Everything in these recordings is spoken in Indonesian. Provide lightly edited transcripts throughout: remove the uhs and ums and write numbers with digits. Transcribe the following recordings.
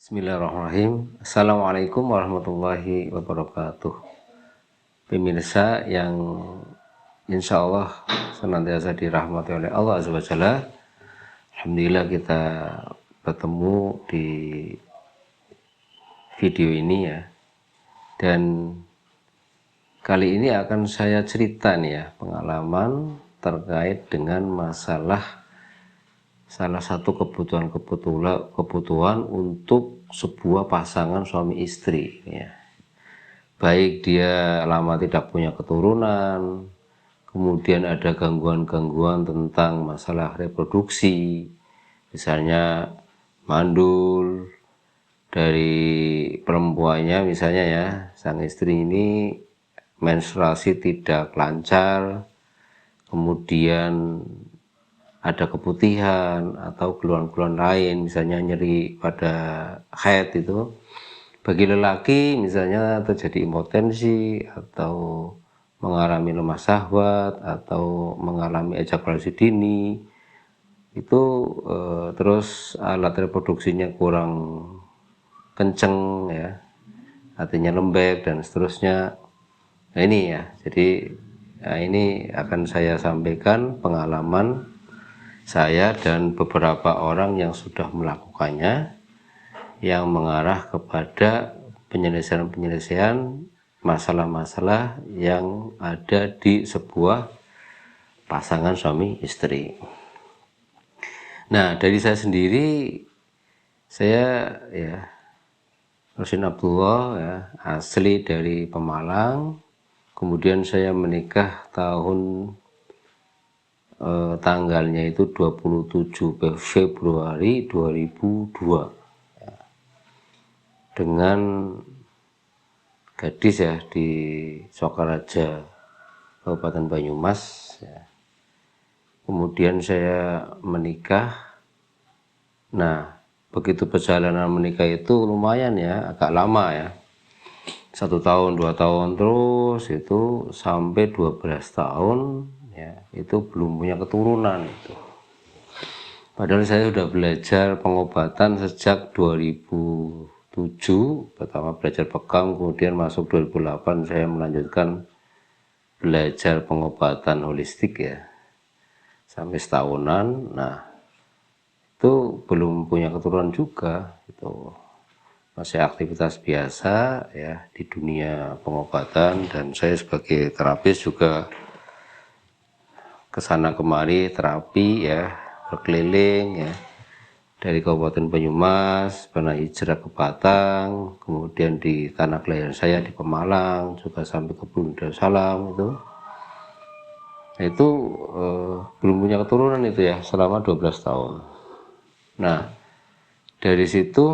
Bismillahirrahmanirrahim. Assalamualaikum warahmatullahi wabarakatuh. Pemirsa yang insya Allah senantiasa dirahmati oleh Allah Azza wa Jalla. Alhamdulillah kita bertemu di video ini ya. Dan kali ini akan saya cerita nih ya, pengalaman terkait dengan masalah salah satu kebutuhan untuk sebuah pasangan suami istri ya. Baik dia lama tidak punya keturunan, kemudian ada gangguan-gangguan tentang masalah reproduksi, misalnya mandul dari perempuannya misalnya ya, sang istri ini menstruasi tidak lancar, kemudian ada keputihan atau keluhan-keluhan lain, misalnya nyeri pada haid itu. Bagi lelaki misalnya terjadi impotensi atau mengalami lemah syahwat atau mengalami ejakulasi dini, itu terus alat reproduksinya kurang kenceng ya, artinya lembek dan seterusnya. Nah ini ya, jadi ini akan saya sampaikan pengalaman saya dan beberapa orang yang sudah melakukannya, yang mengarah kepada penyelesaian masalah-masalah yang ada di sebuah pasangan suami istri. Nah, dari saya sendiri, saya ya Rosin Abdullah ya, asli dari Pemalang. Kemudian saya menikah tahun tanggalnya itu 27 Februari 2002 ya, dengan gadis ya di Sokaraja, Kabupaten Banyumas ya. Kemudian saya menikah. Nah, begitu perjalanan menikah itu lumayan ya, agak lama ya, 1 tahun 2 tahun terus itu sampai 12 tahun ya, itu belum punya keturunan itu. Padahal saya sudah belajar pengobatan sejak 2007, pertama belajar bekam, kemudian masuk 2008 saya melanjutkan belajar pengobatan holistik ya, sampai setahunan. Nah, itu belum punya keturunan juga, itu masih aktivitas biasa ya di dunia pengobatan, dan saya sebagai terapis juga kesana kemari terapi ya, berkeliling ya, dari Kabupaten Banyumas pernah hijrah ke Batang, kemudian di tanah kelahiran saya di Pemalang juga sampai ke Bulu Darussalam itu. Nah, itu belum punya keturunan itu ya selama 12 tahun. Nah, dari situ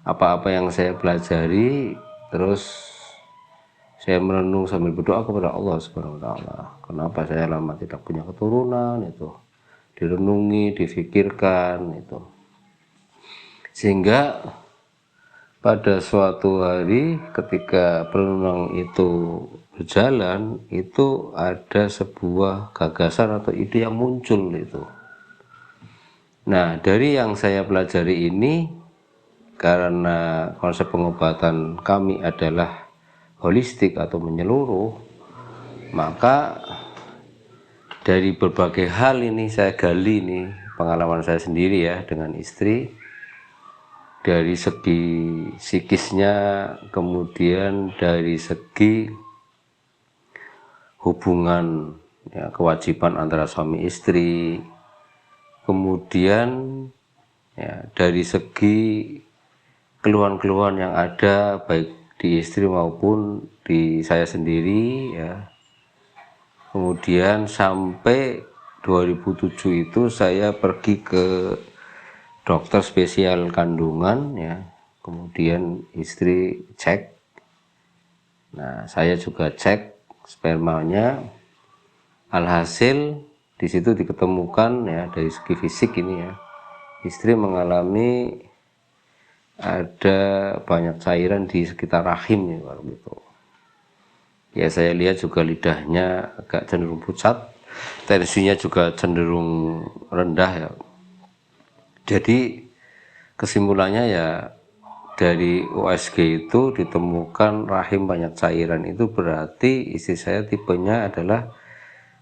apa-apa yang saya pelajari, terus saya merenung sambil berdoa kepada Allah Subhanahu wa taala. Kenapa saya lama tidak punya keturunan itu? Direnungi, difikirkan itu. Sehingga pada suatu hari ketika perenungan itu berjalan, itu ada sebuah gagasan atau ide yang muncul itu. Nah, dari yang saya pelajari ini, karena konsep pengobatan kami adalah holistik atau menyeluruh, maka dari berbagai hal ini saya gali nih pengalaman saya sendiri ya dengan istri, dari segi psikisnya, kemudian dari segi hubungan ya, kewajiban antara suami istri, kemudian ya, dari segi keluhan-keluhan yang ada baik di istri maupun di saya sendiri ya. Kemudian sampai 2007 itu saya pergi ke dokter spesial kandungan ya. Kemudian istri cek. Nah, saya juga cek spermanya. Alhasil di situ diketemukan ya, dari segi fisik ini ya, istri mengalami ada banyak cairan di sekitar rahim ya, gitu. Ya, saya lihat juga lidahnya agak cenderung pucat, tensinya juga cenderung rendah ya. Jadi kesimpulannya ya dari USG itu ditemukan rahim banyak cairan, itu berarti istri saya tipenya adalah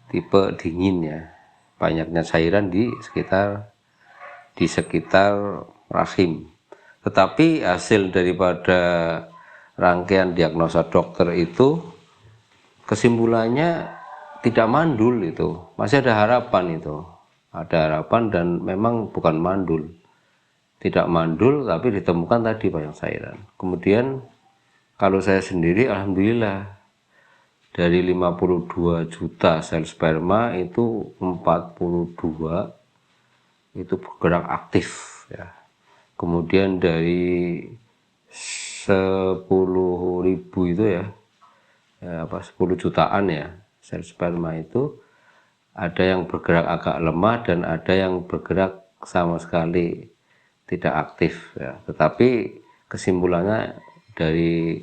tipe dingin ya, banyaknya cairan di sekitar rahim. Tetapi hasil daripada rangkaian diagnosa dokter itu kesimpulannya tidak mandul, itu masih ada harapan, itu ada harapan dan memang bukan mandul, tidak mandul tapi ditemukan tadi banyak cairan. Kemudian kalau saya sendiri alhamdulillah dari 52 juta sel sperma itu 42 itu bergerak aktif ya. Kemudian dari 10.000 itu ya 10 jutaan ya sel sperma itu ada yang bergerak agak lemah dan ada yang bergerak sama sekali tidak aktif ya. Tetapi kesimpulannya dari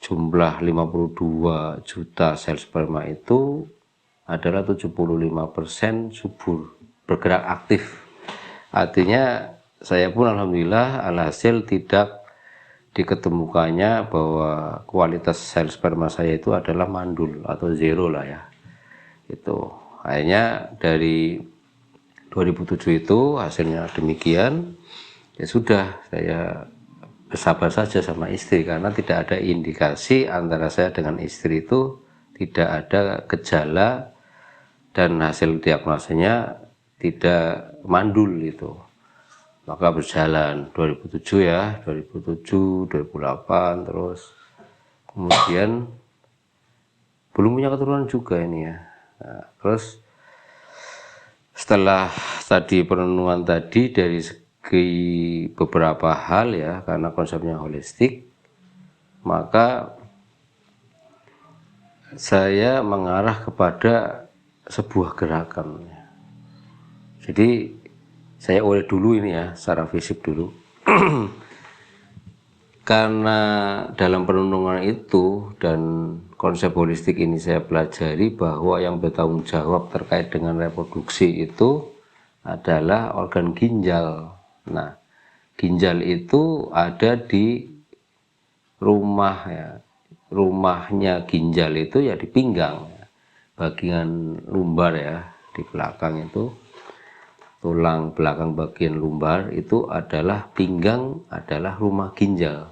jumlah 52 juta sel sperma itu adalah 75% subur, bergerak aktif. Artinya saya pun alhamdulillah alhasil tidak diketemukannya bahwa kualitas sel sperma saya itu adalah mandul atau zero lah ya. Itu akhirnya dari 2007 itu hasilnya demikian. Ya sudah, saya bersabar saja sama istri karena tidak ada indikasi antara saya dengan istri itu tidak ada gejala dan hasil diagnosanya tidak mandul itu. Maka berjalan 2007 ya, 2007, 2008 terus. Kemudian belum punya keturunan juga ini ya. Nah, terus setelah tadi perenungan tadi dari segi beberapa hal ya, karena konsepnya holistik, maka saya mengarah kepada sebuah gerakan. Jadi saya oleh dulu ini ya, secara fisik dulu. Karena dalam perenungan itu dan konsep holistik ini saya pelajari bahwa yang bertanggung jawab terkait dengan reproduksi itu adalah organ ginjal. Nah, ginjal itu ada di rumah ya. Rumahnya ginjal itu ya di pinggang, bagian lumbar ya, di belakang itu. Tulang belakang bagian lumbar itu adalah pinggang, adalah rumah ginjal.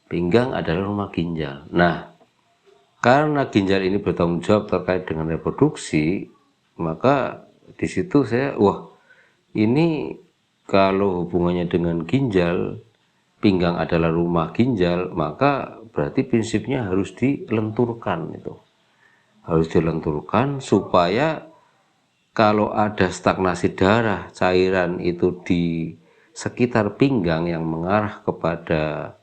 Pinggang adalah rumah ginjal. Nah, karena ginjal ini bertanggung jawab terkait dengan reproduksi, maka di situ saya, wah, ini kalau hubungannya dengan ginjal, pinggang adalah rumah ginjal, maka berarti prinsipnya harus dilenturkan itu. Harus dilenturkan supaya kalau ada stagnasi darah, cairan itu di sekitar pinggang yang mengarah kepada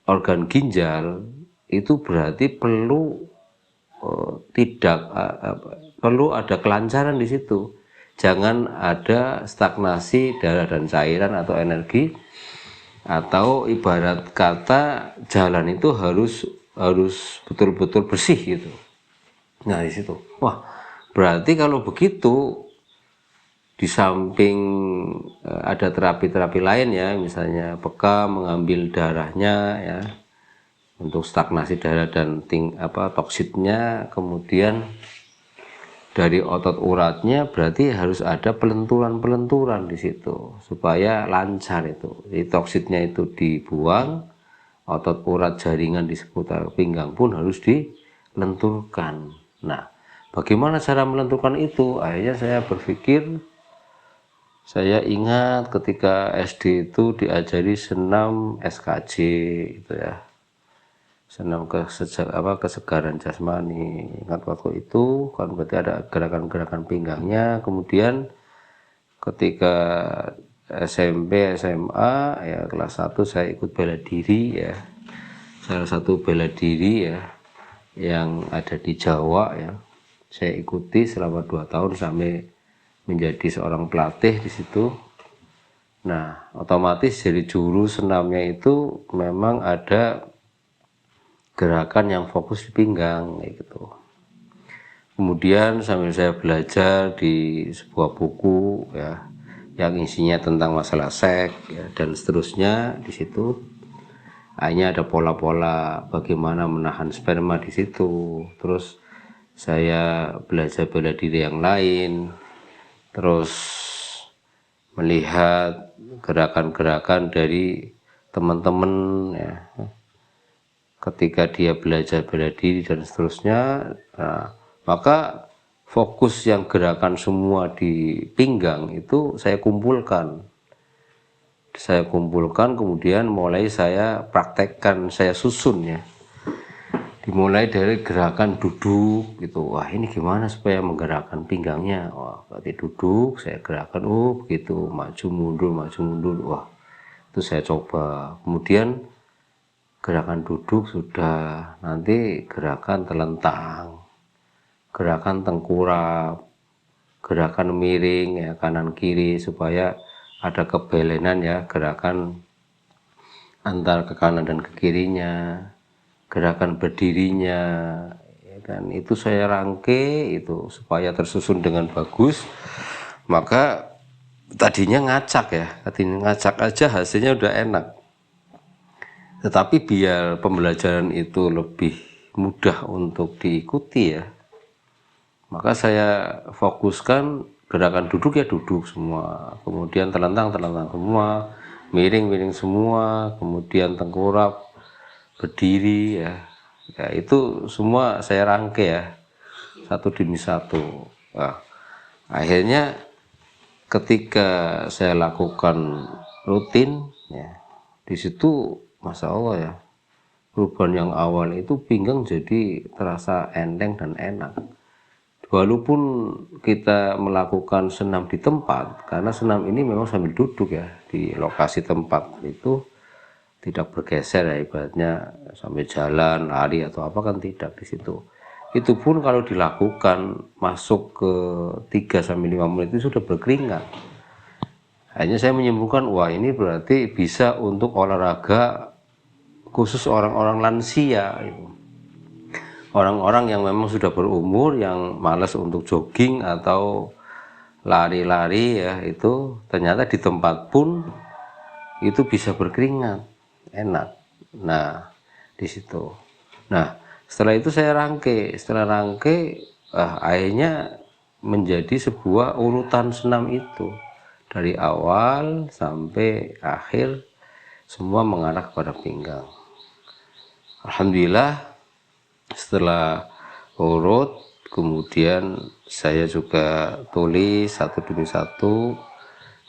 organ ginjal, itu berarti perlu perlu ada kelancaran di situ. Jangan ada stagnasi darah dan cairan atau energi, atau ibarat kata jalan itu harus betul-betul bersih gitu. Nah di situ, wah, berarti kalau begitu di samping ada terapi-terapi lain ya, misalnya bekam mengambil darahnya ya untuk stagnasi darah dan toksitnya, kemudian dari otot uratnya berarti harus ada pelenturan di situ supaya lancar itu. Jadi toksitnya itu dibuang, otot urat jaringan di seputar pinggang pun harus dilenturkan. Nah, bagaimana cara melenturkan itu? Akhirnya saya berpikir, saya ingat ketika SD itu diajari senam SKJ itu ya, senam kesegaran jasmani. Ingat waktu itu kan berarti ada gerakan-gerakan pinggangnya. Kemudian ketika SMP SMA ya kelas 1 saya ikut bela diri ya, salah satu bela diri ya yang ada di Jawa ya, saya ikuti selama 2 tahun sampai menjadi seorang pelatih di situ. Nah, otomatis dari juru senamnya itu memang ada gerakan yang fokus di pinggang gitu. Kemudian sambil saya belajar di sebuah buku ya, yang isinya tentang masalah seks ya, dan seterusnya. Di situ hanya ada pola-pola bagaimana menahan sperma di situ. Terus saya belajar bela diri yang lain, terus melihat gerakan-gerakan dari teman-teman ya, ketika dia belajar bela diri dan seterusnya. Nah, maka fokus yang gerakan semua di pinggang itu saya kumpulkan, kemudian mulai saya praktekkan, saya susun ya. Dimulai dari gerakan duduk gitu. Wah, ini gimana supaya menggerakkan pinggangnya? Wah, berarti duduk, saya gerakan, begitu, maju mundur. Wah, itu saya coba. Kemudian gerakan duduk sudah, nanti gerakan telentang, gerakan tengkurap, gerakan miring ya, kanan kiri, supaya ada kebelenan ya, gerakan antar ke kanan dan ke kirinya, gerakan berdirinya ya kan, itu saya rangkai itu supaya tersusun dengan bagus. Maka tadinya ngacak aja hasilnya udah enak, tetapi biar pembelajaran itu lebih mudah untuk diikuti ya, maka saya fokuskan gerakan duduk ya duduk semua, kemudian telentang semua, miring semua, kemudian tengkurap, berdiri ya, itu semua saya rangkai ya, satu demi satu. Nah, akhirnya ketika saya lakukan rutin ya, di situ Masya Allah ya, perubahan yang awal itu pinggang jadi terasa enteng dan enak. Walaupun kita melakukan senam di tempat, karena senam ini memang sambil duduk ya, di lokasi tempat itu tidak bergeser ya, ibaratnya sambil jalan, lari atau apa kan tidak di situ. Itu pun kalau dilakukan masuk ke 3-5 menit itu sudah berkeringat. Hanya saya menyimpulkan, wah ini berarti bisa untuk olahraga khusus orang-orang lansia, orang-orang yang memang sudah berumur, yang malas untuk jogging atau lari-lari ya, itu ternyata di tempat pun itu bisa berkeringat, enak. Nah, di situ. Nah, setelah itu saya rangkai, akhirnya menjadi sebuah urutan senam itu. Dari awal sampai akhir semua mengarah kepada pinggang. Alhamdulillah, setelah urut, kemudian saya juga tulis satu demi satu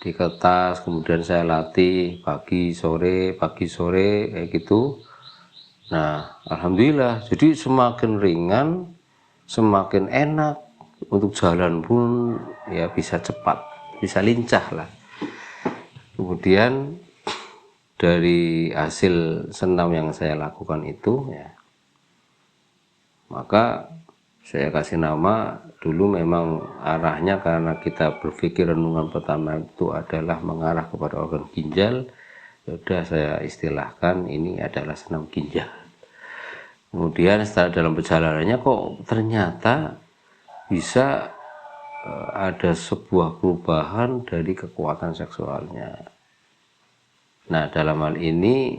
di kertas, kemudian saya latih pagi sore kayak gitu. Nah, alhamdulillah, jadi semakin ringan, semakin enak, untuk jalan pun ya bisa cepat, bisa lincah lah. Kemudian dari hasil senam yang saya lakukan itu ya, maka saya kasih nama, dulu memang arahnya karena kita berpikir renungan pertama itu adalah mengarah kepada organ ginjal, sudah saya istilahkan ini adalah senam ginjal. Kemudian setelah dalam perjalanannya kok ternyata bisa ada sebuah perubahan dari kekuatan seksualnya. Nah, dalam hal ini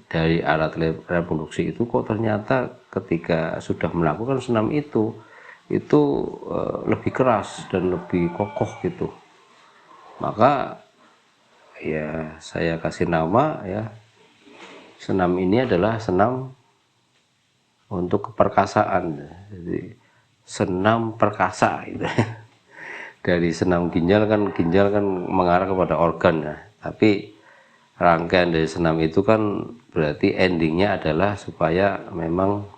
dari alat reproduksi itu kok ternyata ketika sudah melakukan senam itu lebih keras dan lebih kokoh gitu. Maka ya saya kasih nama ya, senam ini adalah senam untuk keperkasaan. Jadi senam perkasa gitu. Dari senam ginjal kan mengarah kepada organ ya, tapi rangkaian dari senam itu kan berarti endingnya adalah supaya memang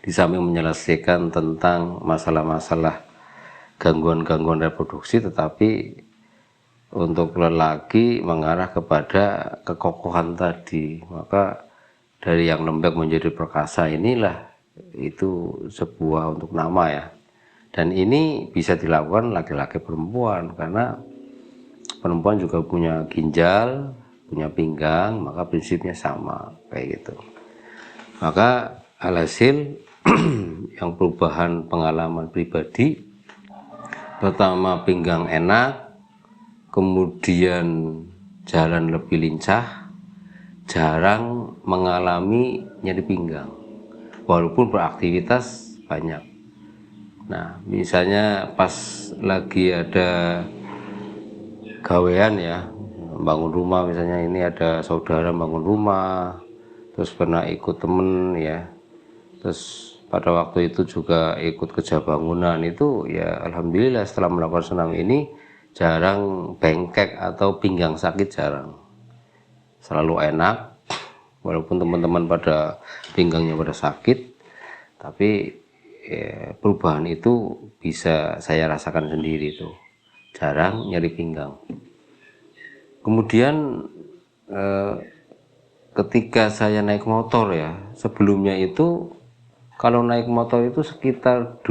di samping menyelesaikan tentang masalah-masalah gangguan-gangguan reproduksi, tetapi untuk lelaki mengarah kepada kekokohan tadi. Maka dari yang lembek menjadi perkasa inilah itu sebuah untuk nama ya. Dan ini bisa dilakukan laki-laki perempuan, karena perempuan juga punya ginjal, punya pinggang, maka prinsipnya sama kayak gitu. Maka alhasil yang perubahan pengalaman pribadi, pertama pinggang enak, kemudian jalan lebih lincah, jarang mengalami nyeri pinggang walaupun beraktivitas banyak. Nah, misalnya pas lagi ada gawean ya, bangun rumah, misalnya ini ada saudara bangun rumah, terus pernah ikut temen ya, terus pada waktu itu juga ikut kerja bangunan, itu ya alhamdulillah setelah melakukan senam ini jarang bengkek atau pinggang sakit, jarang, selalu enak. Walaupun teman-teman pada pinggangnya pada sakit, tapi ya, perubahan itu bisa saya rasakan sendiri tuh, jarang nyeri pinggang. Kemudian ketika saya naik motor ya, sebelumnya itu kalau naik motor itu sekitar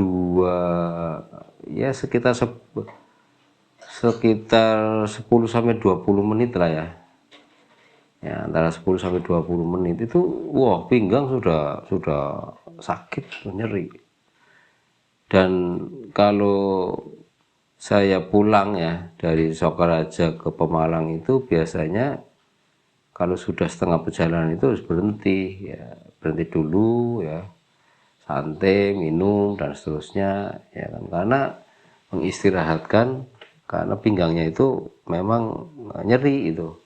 sekitar 10 sampai 20 menit lah ya. Ya, antara 10 sampai 20 menit itu wah, pinggang sudah sakit, nyeri. Dan kalau saya pulang ya dari Sokaraja ke Pemalang itu biasanya kalau sudah setengah perjalanan itu harus berhenti ya, berhenti dulu ya, santai, minum dan seterusnya ya kan, karena mengistirahatkan, karena pinggangnya itu memang nyeri itu.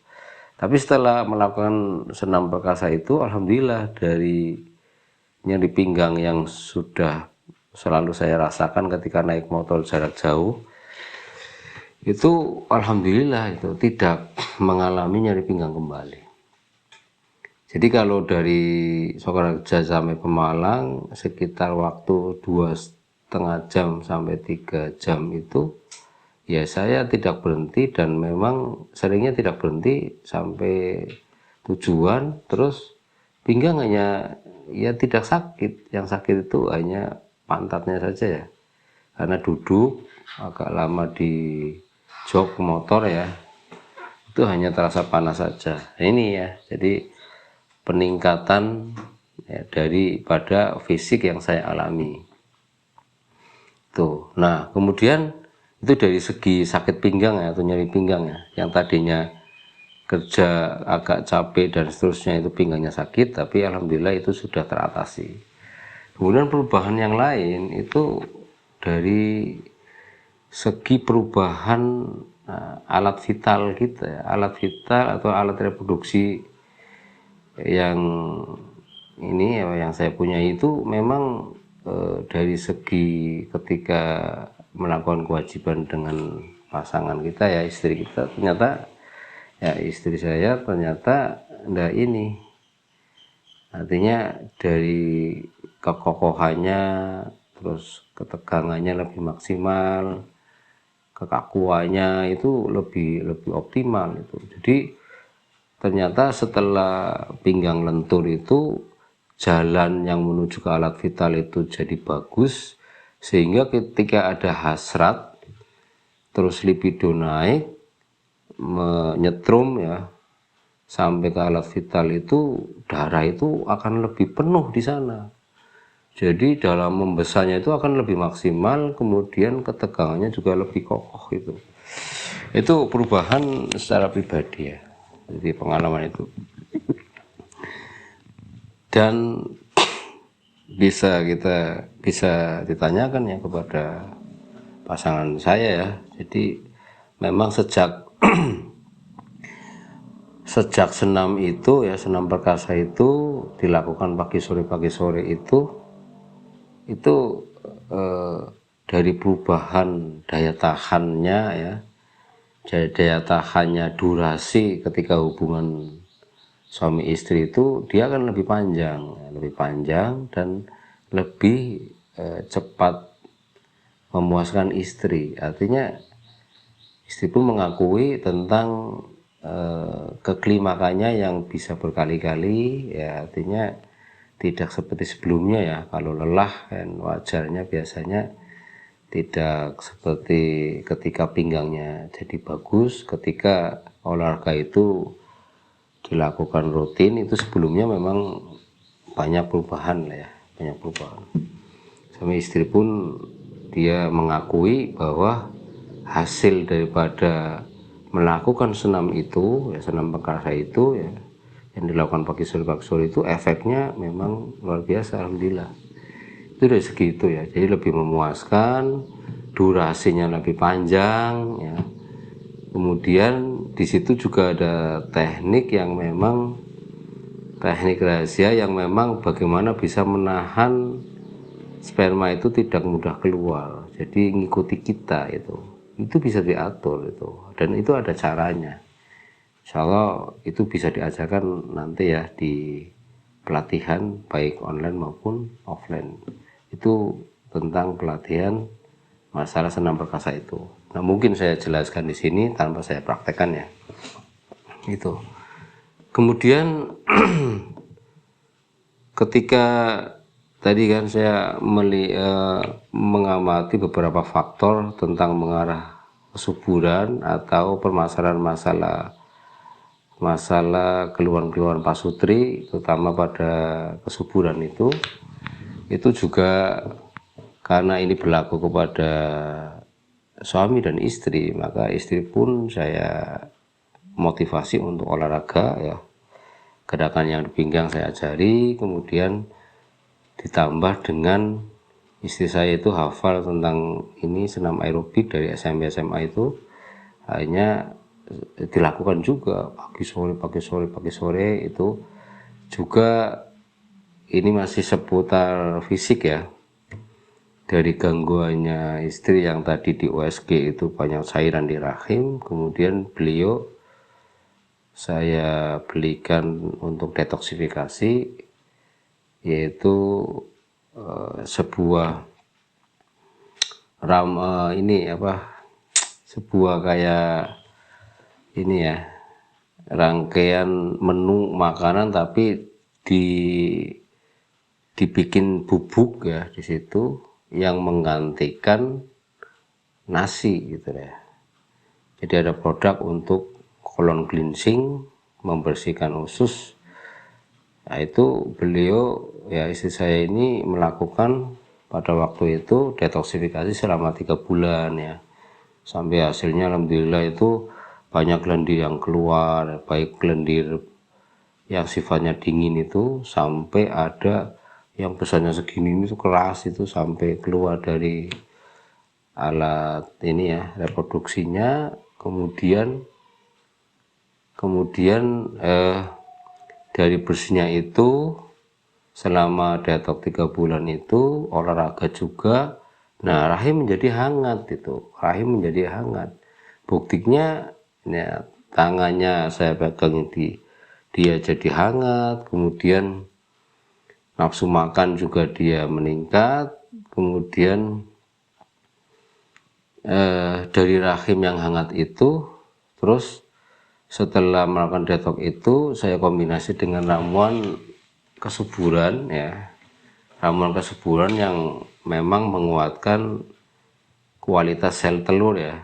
Tapi setelah melakukan senam perkasa itu alhamdulillah, dari nyeri pinggang yang sudah selalu saya rasakan ketika naik motor jarak jauh itu alhamdulillah itu tidak mengalami nyeri pinggang kembali. Jadi kalau dari Sokaraja sampai Pemalang sekitar waktu 2,5 jam sampai 3 jam itu ya saya tidak berhenti, dan memang seringnya tidak berhenti sampai tujuan. Terus pinggang hanya ya tidak sakit, yang sakit itu hanya pantatnya saja ya, karena duduk agak lama di jok motor ya, itu hanya terasa panas saja. Nah, ini ya, jadi peningkatan ya, daripada fisik yang saya alami tuh. Nah, kemudian itu dari segi sakit pinggang ya, atau nyeri pinggang ya, yang tadinya kerja agak capek dan seterusnya itu pinggangnya sakit, tapi alhamdulillah itu sudah teratasi. Kemudian perubahan yang lain itu dari segi perubahan alat vital kita ya, alat vital atau alat reproduksi yang ini ya, yang saya punya itu memang dari segi ketika melakukan kewajiban dengan pasangan kita ya, istri kita, ternyata ya istri saya ternyata enggak ini, artinya dari kekokohannya, terus ketegangannya lebih maksimal, kekakuannya itu lebih optimal itu. Jadi ternyata setelah pinggang lentur itu jalan yang menuju ke alat vital itu jadi bagus, sehingga ketika ada hasrat terus libido naik, menyetrum ya sampai ke alat vital itu, darah itu akan lebih penuh di sana. Jadi dalam membesarnya itu akan lebih maksimal, kemudian ketegangannya juga lebih kokoh itu. Itu perubahan secara pribadi ya. Jadi pengalaman itu. Dan bisa ditanyakan ya kepada pasangan saya ya. Jadi memang sejak senam itu ya, senam perkasa itu dilakukan pagi sore itu dari perubahan daya tahannya ya, daya tahannya, durasi ketika hubungan suami istri itu dia akan lebih panjang dan lebih cepat memuaskan istri. Artinya istri pun mengakui tentang keklimakannya yang bisa berkali-kali ya, artinya tidak seperti sebelumnya ya. Kalau lelah kan wajarnya biasanya tidak seperti ketika pinggangnya jadi bagus, ketika olahraga itu dilakukan rutin. Itu sebelumnya memang banyak perubahan lah ya, banyak perubahan. Suami istri pun dia mengakui bahwa hasil daripada melakukan senam itu ya, senam perkasa itu ya, yang dilakukan pagi sore itu efeknya memang luar biasa, alhamdulillah. Itu dari segi itu ya, jadi lebih memuaskan, durasinya lebih panjang ya. Kemudian di situ juga ada teknik yang memang teknik rahasia yang memang bagaimana bisa menahan sperma itu tidak mudah keluar, jadi ngikuti kita itu bisa diatur itu, dan itu ada caranya. Insya Allah itu bisa diajarkan nanti ya di pelatihan baik online maupun offline, itu tentang pelatihan masalah senam perkasa itu. Nah mungkin saya jelaskan di sini tanpa saya praktekkan ya itu. Kemudian ketika tadi kan saya mengamati beberapa faktor tentang mengarah kesuburan atau permasalahan masalah keluhan-keluhan pasutri, terutama pada kesuburan itu juga karena ini berlaku kepada suami dan istri, maka istri pun saya motivasi untuk olahraga ya. Gerakan yang di pinggang saya ajari, kemudian ditambah dengan istri saya itu hafal tentang ini senam aerobik dari SMP SMA itu, hanya dilakukan juga pagi sore itu juga. Ini masih seputar fisik ya, dari gangguannya istri yang tadi di USG itu banyak cairan di rahim, kemudian beliau saya belikan untuk detoksifikasi, yaitu sebuah sebuah kayak ini ya, rangkaian menu makanan tapi dibikin bubuk ya di situ yang menggantikan nasi gitu ya. Jadi ada produk untuk colon cleansing, membersihkan usus. Nah itu beliau ya, istri saya ini melakukan pada waktu itu detoksifikasi selama 3 bulan ya, sampai hasilnya alhamdulillah itu banyak lendir yang keluar, baik lendir yang sifatnya dingin itu sampai ada yang besarnya segini itu keras, itu sampai keluar dari alat ini ya reproduksinya. Kemudian dari bersihnya itu selama detox 3 bulan itu olahraga juga, nah rahim menjadi hangat, itu rahim menjadi hangat. Buktinya ya, tangannya saya pegang dia jadi hangat, kemudian nafsu makan juga dia meningkat, kemudian dari rahim yang hangat itu, terus setelah melakukan detox itu saya kombinasi dengan ramuan kesuburan ya, ramuan kesuburan yang memang menguatkan kualitas sel telur ya,